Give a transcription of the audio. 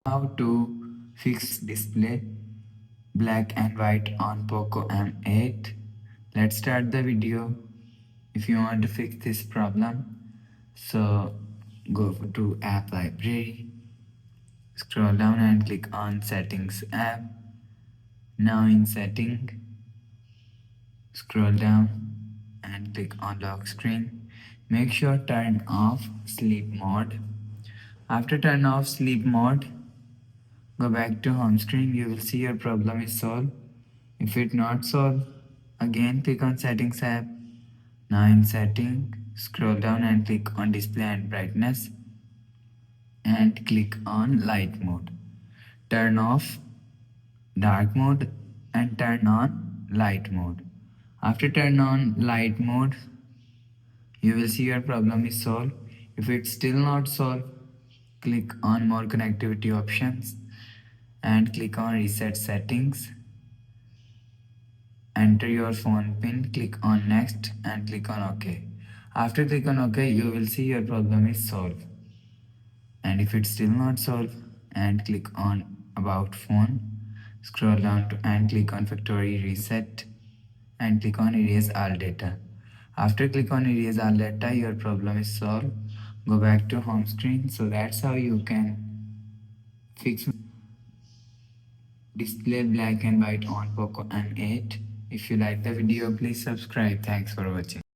How to fix display black and white on Poco M8. Let's start the video. If you want to fix this problem, so go to app library, scroll down and click on settings app. Now in setting, scroll down and click on lock screen. Make sure turn off sleep mode. After turn off sleep mode, go back to home screen. You will see your problem is solved. If it not solved, again click on settings app. Now in setting, scroll down and click on display and brightness and click on light mode. Turn off dark mode and turn on light mode. After turn on light mode, you will see your problem is solved. If it's still not solved, click on more connectivity options and click on reset settings. Enter your phone pin, click on next and click on OK. After click on OK, you will see your problem is solved. And if it's still not solved, and click on about phone, scroll down to and click on factory reset and click on erase all data. After click on erase all data, your problem is solved. Go back to home screen. So that's how you can fix display black and white on Poco M8. If you like the video, please subscribe. Thanks for watching.